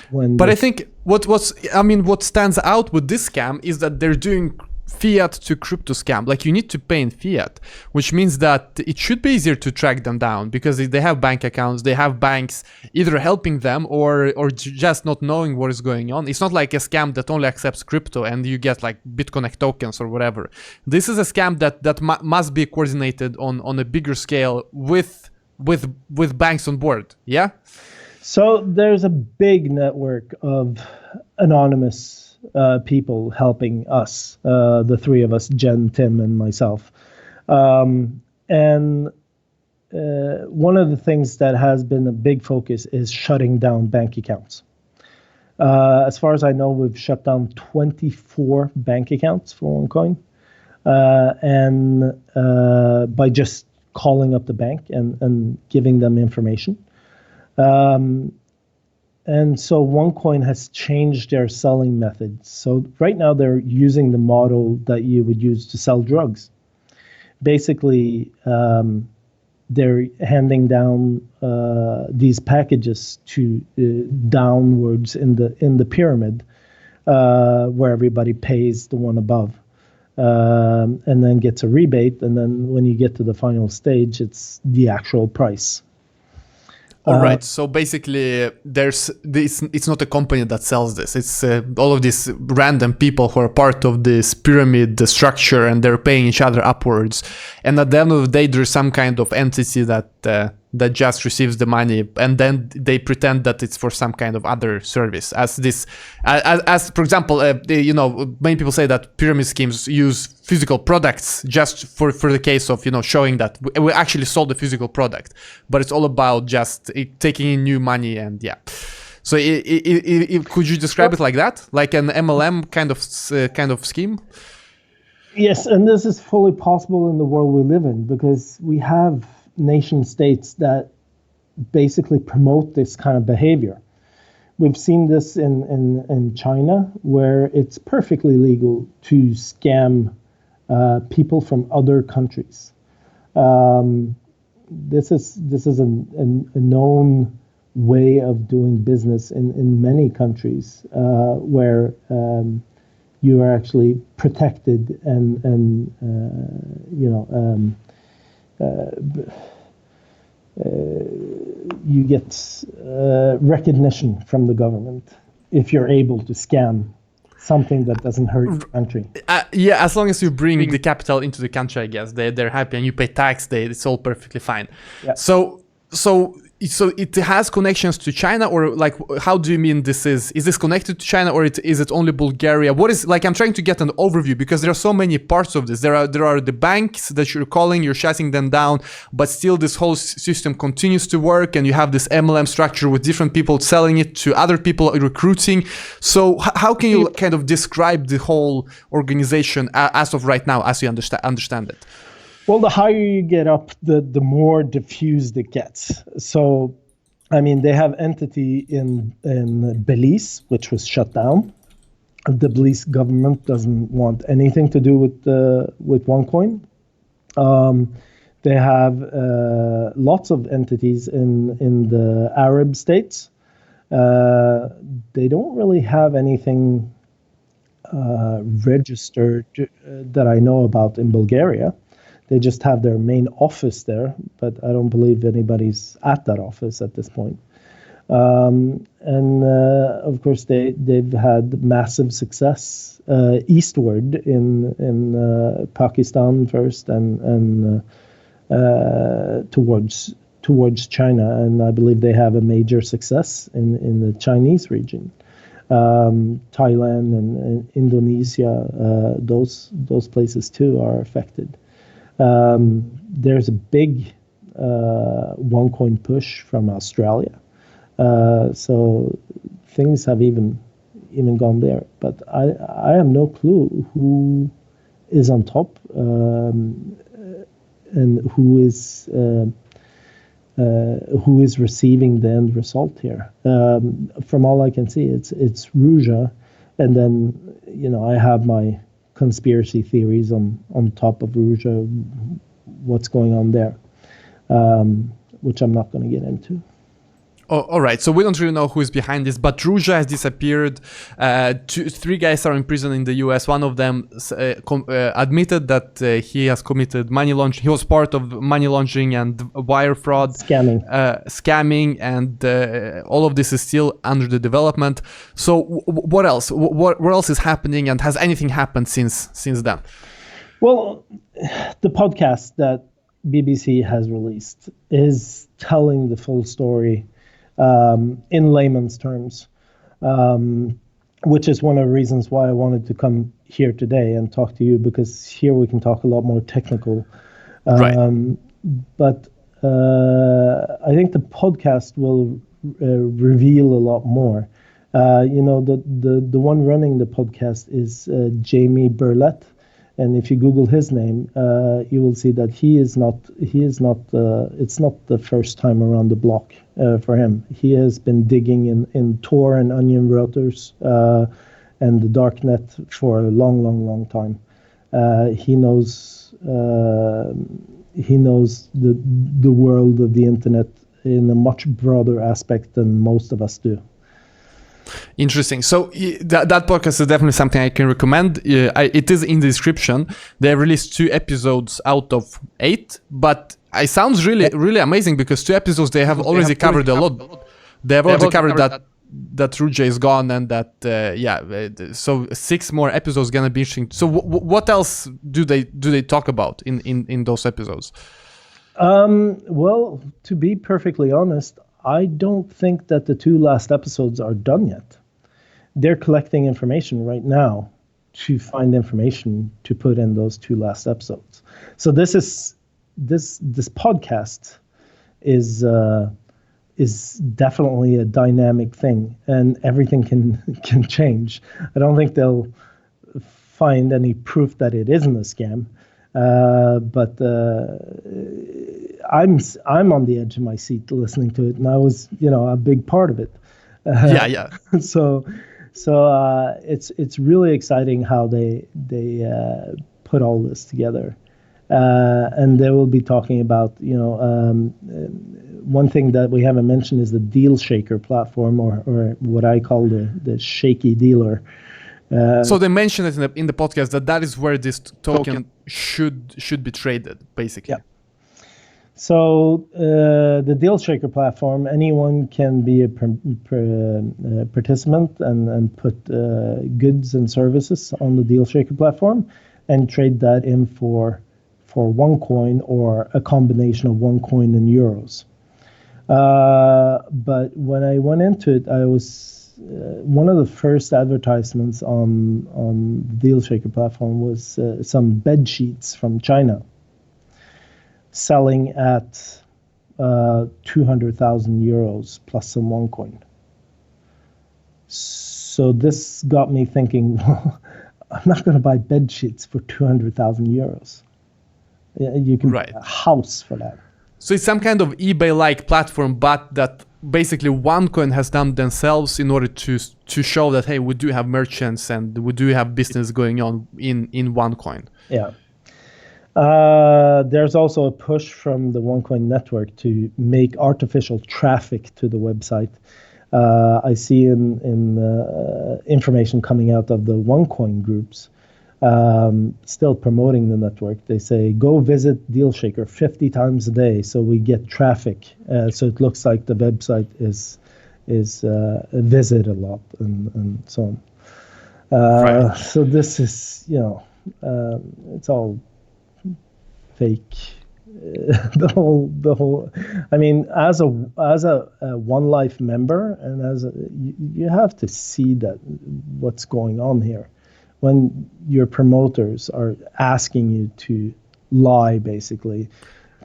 when. But I think what stands out with this scam is that they're doing fiat to crypto scam. Like, you need to pay in fiat, which means that it should be easier to track them down because they have bank accounts, they have banks either helping them or just not knowing what is going on. It's not like a scam that only accepts crypto and you get like BitConnect tokens or whatever. This is a scam that must be coordinated on a bigger scale with banks on board. Yeah. So there's a big network of anonymous people helping us, the three of us, Jen, Tim, and myself. And one of the things that has been a big focus is shutting down bank accounts. As far as I know, we've shut down 24 bank accounts for OneCoin, and by just calling up the bank and giving them information. And so OneCoin has changed their selling methods. So right now they're using the model that you would use to sell drugs. Basically, they're handing down these packages to downwards in the pyramid, where everybody pays the one above, and then gets a rebate. And then when you get to the final stage, it's the actual price. All right. So basically, there's this. It's not a company that sells this. It's all of these random people who are part of this pyramid structure, and they're paying each other upwards. And at the end of the day, there's some kind of entity that just receives the money, and then they pretend that it's for some kind of other service. As for example, many people say that pyramid schemes use physical products just for the case of showing that we actually sold the physical product, but it's all about just taking in new money. And yeah, so could you describe it like that, like an MLM kind of scheme? Yes, and this is fully possible in the world we live in, because we have nation states that basically promote this kind of behavior. We've seen this in China, where it's perfectly legal to scam people from other countries. This is a known way of doing business in many countries, where you are actually protected and you get recognition from the government if you're able to scam something that doesn't hurt your country. Yeah, as long as you bring the capital into the country, I guess they're happy, and you pay tax. It's all perfectly fine. Yeah. So it has connections to China, or like, how do you mean this is this connected to China, or is it only Bulgaria? What is, like, I'm trying to get an overview, because there are so many parts of this. There are the banks that you're calling, you're shutting them down, but still this whole system continues to work, and you have this MLM structure with different people selling it to other people, recruiting. So how can you kind of describe the whole organization as of right now, as you understand it? Well, the higher you get up, the more diffused it gets. So, I mean, they have entity in Belize, which was shut down. The Belize government doesn't want anything to do with OneCoin. They have lots of entities in the Arab states. They don't really have anything registered that I know about in Bulgaria. They just have their main office there, but I don't believe anybody's at that office at this point. And of course, they've had massive success eastward in Pakistan first, and towards China. And I believe they have a major success in the Chinese region. Thailand and Indonesia, those places too are affected. There's a big OneCoin push from Australia, so things have even gone there. But I have no clue who is on top and who is receiving the end result here. From all I can see, it's Ruja, and then I have my conspiracy theories on top of Ruja, what's going on there, which I'm not going to get into. Oh, all right. So we don't really know who is behind this, but Ruja has disappeared. 3 guys are in prison in the US. One of them admitted that he has committed money laundering. He was part of money laundering and wire fraud, scamming, and all of this is still under the development. So what else? What else is happening, and has anything happened since then? Well, the podcast that BBC has released is telling the full story. In layman's terms, which is one of the reasons why I wanted to come here today and talk to you, because here we can talk a lot more technical. Right. But I think the podcast will reveal a lot more. The one running the podcast is Jamie Burlett, And if you Google his name, you will see that he is not. It's not the first time around the block for him. He has been digging in Tor and onion routers and the darknet for a long, long, long time. He knows the world of the internet in a much broader aspect than most of us do. Interesting. So that podcast is definitely something I can recommend. It is in the description. They released 2 episodes out of 8, but it sounds really, really amazing because 2 episodes they have already covered a lot. They have already covered that Ruja is gone and that so 6 more episodes gonna be interesting. So what else do they talk about in those episodes? Well, to be perfectly honest, I don't think that the 2 last episodes are done yet. They're collecting information right now to find information to put in those 2 last episodes. So this podcast is definitely a dynamic thing, and everything can change. I don't think they'll find any proof that it isn't a scam. But I'm on the edge of my seat listening to it, and I was, a big part of it. Yeah. So it's really exciting how they put all this together, and they will be talking about, one thing that we haven't mentioned is the deal shaker platform, or what I call the shaky dealer. So they mentioned it in the podcast that is where this token should be traded, basically. Yeah. So the deal shaker platform, anyone can be a participant and put goods and services on the deal shaker platform and trade that in for OneCoin or a combination of OneCoin and euros. But when I went into it, I was one of the first advertisements on the deal shaker platform was some bed sheets from China selling at 200,000 euros plus some OneCoin. So this got me thinking, well, I'm not going to buy bed sheets for 200,000 euros. You can buy a house for that. So it's some kind of eBay-like platform, but that basically OneCoin has done themselves in order to show that, hey, we do have merchants and we do have business going on in OneCoin. Yeah. There's also a push from the OneCoin network to make artificial traffic to the website. I see in information coming out of the OneCoin groups still promoting the network. They say, go visit DealShaker 50 times a day so we get traffic. So it looks like the website is visited a lot and so on. So this is, it's all fake. The whole. I mean, as a One Life member, and you have to see that what's going on here. When your promoters are asking you to lie, basically,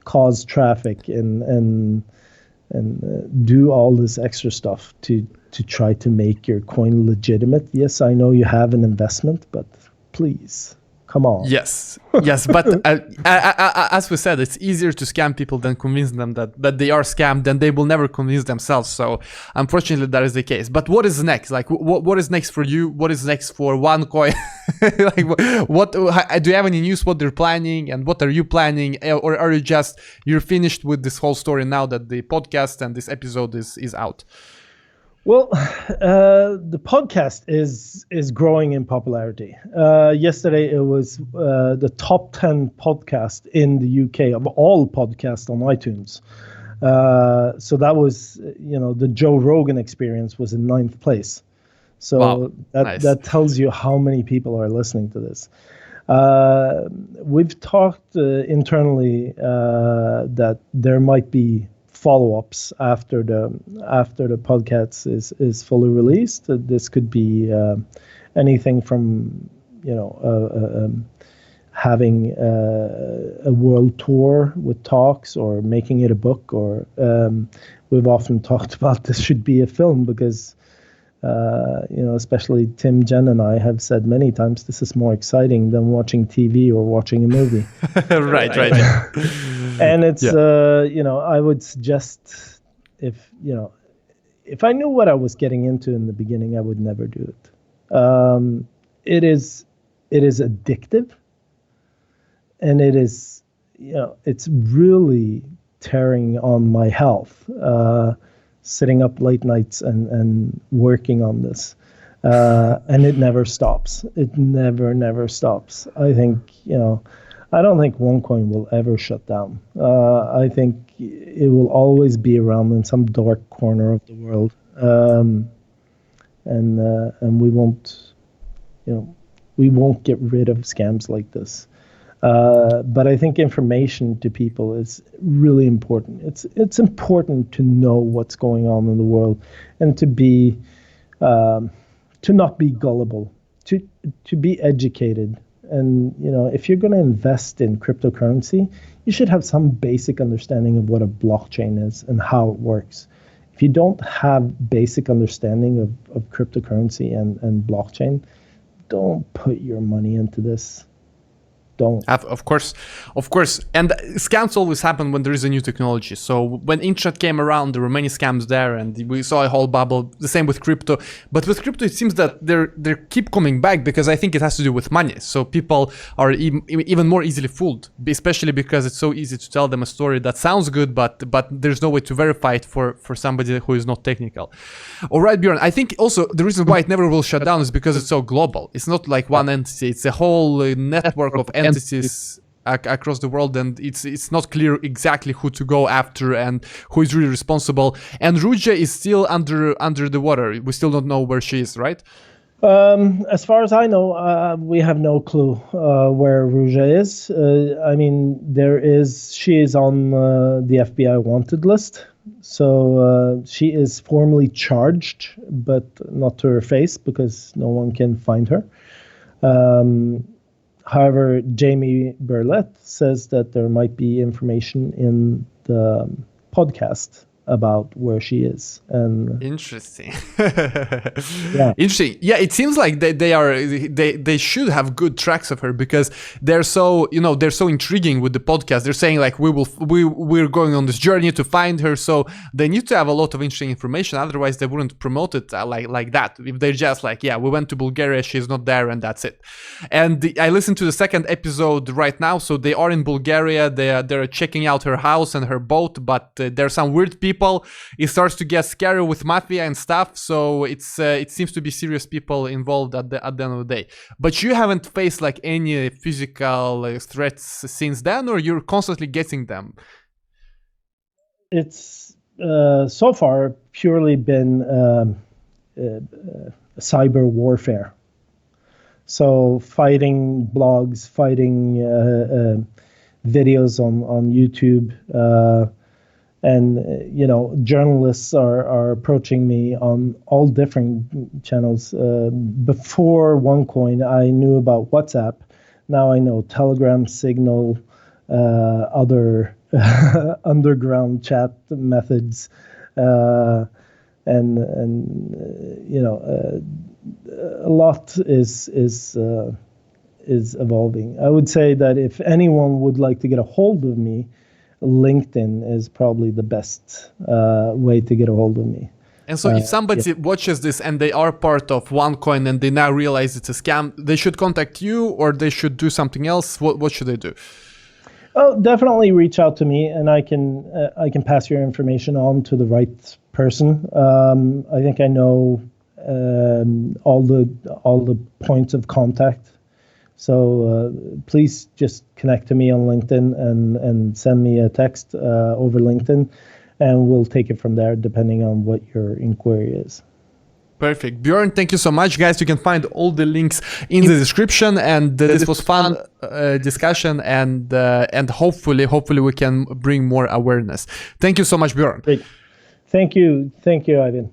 cause traffic and do all this extra stuff to try to make your coin legitimate. Yes, I know you have an investment, but please. Come on. Yes, but as we said, it's easier to scam people than convince them that they are scammed, and they will never convince themselves. So unfortunately, that is the case. But what is next? Like, what is next for you? What is next for OneCoin? Like, what do you have any news? What they're planning, and what are you planning? Or are you're finished with this whole story now that the podcast and this episode is out? Well, the podcast is growing in popularity. Yesterday, it was the top 10 podcast in the UK of all podcasts on iTunes. So that was, the Joe Rogan Experience was in 9th place. So wow. that tells you how many people are listening to this. We've talked internally that there might be follow-ups after the podcast is fully released. This could be anything from having a world tour with talks, or making it a book, or we've often talked about this should be a film, because Especially Tim, Jen, and I have said many times, this is more exciting than watching TV or watching a movie. Right. And it's, I would suggest if I knew what I was getting into in the beginning, I would never do it. It is addictive, and it is, it's really tearing on my health, sitting up late nights and working on this. And it never stops. It never stops. I think, I don't think OneCoin will ever shut down. I think it will always be around in some dark corner of the world. And we won't, we won't get rid of scams like this. But I think information to people is really important. It's important to know what's going on in the world, and to be to not be gullible, to be educated. And if you're going to invest in cryptocurrency, you should have some basic understanding of what a blockchain is and how it works. If you don't have basic understanding of cryptocurrency and blockchain, don't put your money into this. Don't. Of course. And scams always happen when there is a new technology. So when internet came around, there were many scams there, and we saw a whole bubble. The same with crypto. But with crypto, it seems that they keep coming back, because I think it has to do with money. So people are even more easily fooled, especially because it's so easy to tell them a story that sounds good, but there's no way to verify it for somebody who is not technical. All right, Bjorn. I think also the reason why it never will shut down is because it's so global. It's not like one entity. It's a whole network of entities across the world, and it's not clear exactly who to go after and who is really responsible. And Ruja is still under the water. We still don't know where she is, right? As far as I know, we have no clue where Ruja is. I mean, she is on the FBI wanted list. So she is formally charged, but not to her face, because no one can find her. However, Jamie Burlett says that there might be information in the podcast about where she is. And interesting. Yeah. Interesting. Yeah, it seems like they should have good tracks of her, because they're so intriguing with the podcast. They're saying like we're going on this journey to find her, so they need to have a lot of interesting information, otherwise they wouldn't promote it like that. If they're just like, yeah, we went to Bulgaria, she's not there, and that's it. And I listened to the second episode right now, so they are in Bulgaria. They're checking out her house and her boat, but there are some weird people. It starts to get scary with mafia and stuff, so it seems to be serious people involved at the end of the day. But you haven't faced like any physical threats since then, or you're constantly getting them? It's so far purely been cyber warfare. So fighting blogs, fighting videos on YouTube. And journalists are approaching me on all different channels. Before OneCoin, I knew about WhatsApp. Now I know Telegram, Signal, other underground chat methods, a lot is evolving. I would say that if anyone would like to get a hold of me, LinkedIn is probably the best way to get a hold of me. And so if somebody watches this and they are part of OneCoin and they now realize it's a scam, they should contact you, or they should do something else? What should they do? Oh, definitely reach out to me, and I can pass your information on to the right person. I think I know all the points of contact. So please just connect to me on LinkedIn and send me a text over LinkedIn, and we'll take it from there depending on what your inquiry is. Perfect. Bjorn, thank you so much. Guys, you can find all the links in the description, and this was fun discussion, and hopefully we can bring more awareness. Thank you so much, Bjorn. Great. Thank you, Ivan.